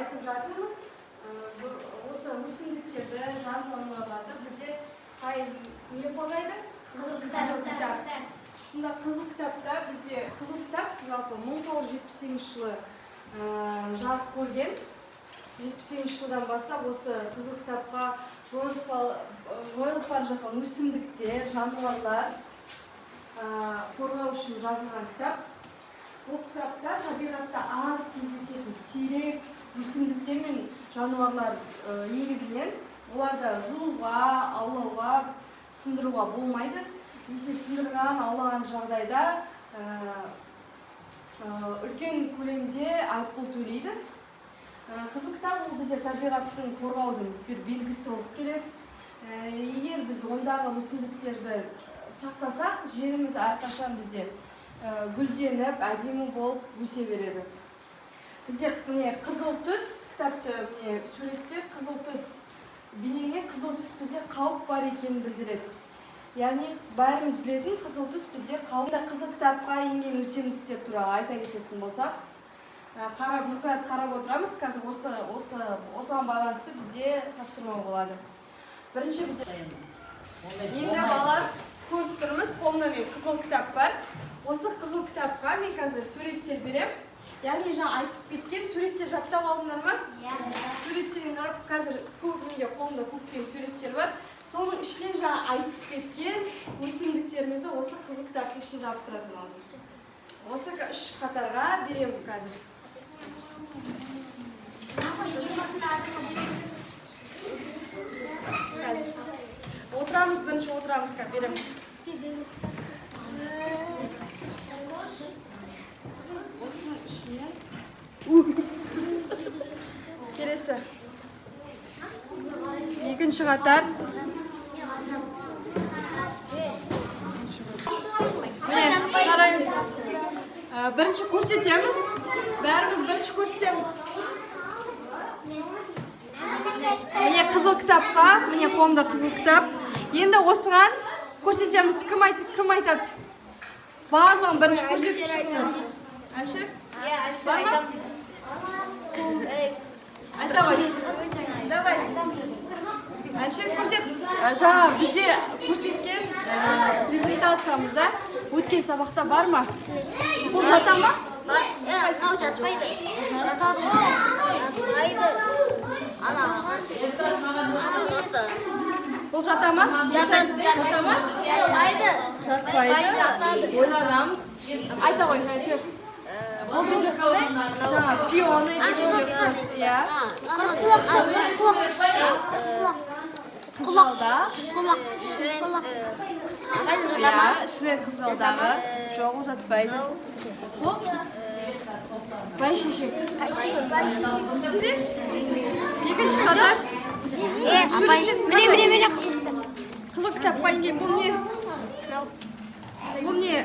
айтып жатырмыз. Осы өсімдіктерді, жан-жануарларды бізде қай не қорғайды? Қызыл кітап. Сонда қызыл кітапта бізде қызыл кітап жалпы 1978 жылы жарық көрген. 78 жылдан бастап осы қызыл кітапқа жойылып бара жатқан өсімдіктер, жануарлар қорғау үшін жазылған кітап. Бұл кітапта табиғатта аз кездесетін сирек өсімдіктер мен жануарлар негізінен. Оларды жууға, аулауға, сындыруға болмайды. Есе сындырған, аулаған жағдайда үлкен көлемде айыппұл төлейді. Қызыл кітап ол бізде табиғаттың қорғаудың бір белгісі болып келеді. Егер біз ондағы өсімдіктерді сақтасақ, жеріміз әрқашан бізде гүлденіп, әдемі болып өсе береді. Бізде міне қызыл түс, кітапты міне суретте қызыл түс бейнеленген. Қызыл түс бізде қауіп бар екенін білдіреді. Яғни бәріміз білетін қызыл түс бізде қауіп. Қызыл кітапқа енген өсімдіктер туралы айта кететін болсақ, мұқият қарап отырамыз. Қазір осыған байланысты бізде тапсырма болады. Бірінші бізде енді балалар көріп тұрмыз, қолымда мен қызыл кітап бар. Осы қызыл кітапқа мен қазір суреттер берем. Яғни жаңа айтып кеткен суреттер жаттап алдыңдар ма? Суреттерін қарап, қазір менде қолымда көптеген суреттер бар. Соның ішінен жаңа айтып кеткен өсімдіктерімізді осы қызыл кітаптың ішіне жабыстыратын боламыз. Осы 3 қатарға беремін қазір. Отырамыз, бірінші отырамыз қа берем. Осының ішінен. Келесі. Екінші қатар. Қараймыз. Бірінші көрсетеміз. Бәріміз бірінші көрсетеміз. Міне қызыл кітапқа, міне қолымда қызыл кітап. Енді осыған көрсетеміз. Кім айтады? Барлығын бірінші көрсетіп шықтыңдар. Әші? Бар ма? Айта ғой. Давай. Әші көрсет. Жаңа бізде көрсеткен презентациямызда өткен сабақта бар ма? Бұл жата ма? Жатпайды. Жатпайды. Бұл жата ма? Жата ма? Жатпайды. Ойланамыз. Айта ғой, әнші. Бұл жерде қалай? Жаңа пионы деген ұқсас, иә? Қызғалда. Шірен қызғалдағы. Жоқ, ол жатпайды. Бұл? Бәйшешек. Екінші қатар. Міне қызыл кітапқа енген бұл не? Бұл не?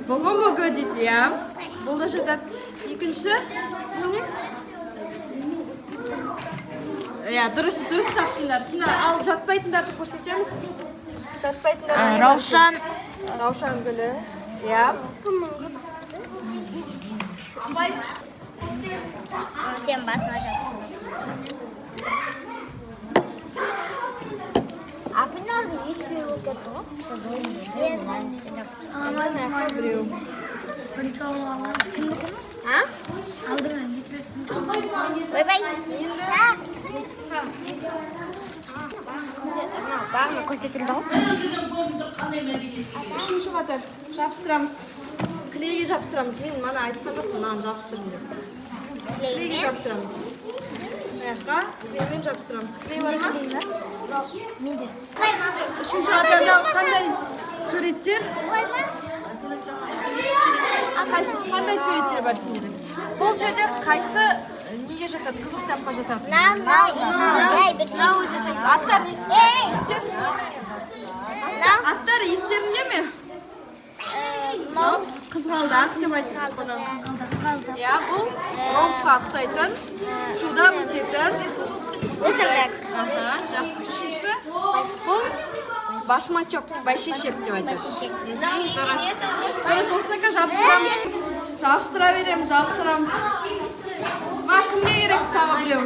Бұғы мүгі дейді, иә. Бұл да жатады. Екінші, бұл не? Иә, дұрыс таптыңдар. Ал жатпайтындарды көрсетеміз. Раушан гүлі. Иә. Сен басына жатырсың. Апынағы етпей өкетті ғой? Біреу. Бірінші алғаныз кімді көмі? Алдыңа етпей. Ойбай. Бағына көрсетілді ғой? Үшінші қатар жабыстырамыз. Клейге жабыстырамыз. Мен мана айтқан жоқпын, мынаны жабыстырдым деп. Клейге жабыстырамыз. Аяққа клеймен жабыстырамыз. Клей бар ма? Менде. Үшінші қатарда қандай суреттер? Қандай суреттер бар сендерде? Бұл жерде қайсы неге жатады? Қызыл кітапқа жатады. Аттар естеді? Аттар естедіңдер ме? Қызғалдақ деп айтады бұны. Иә, бұл ромбқа ұқсайтын, суда өсетін Өсімдік. Жақсы. Үшінші, бұл башмачок, бәйшешек деп айтады. Дұрыс, осынікі жабыстырамыз. Жабыстыра береміз, жабыстырамыз. Ма, не керек тағы біреу?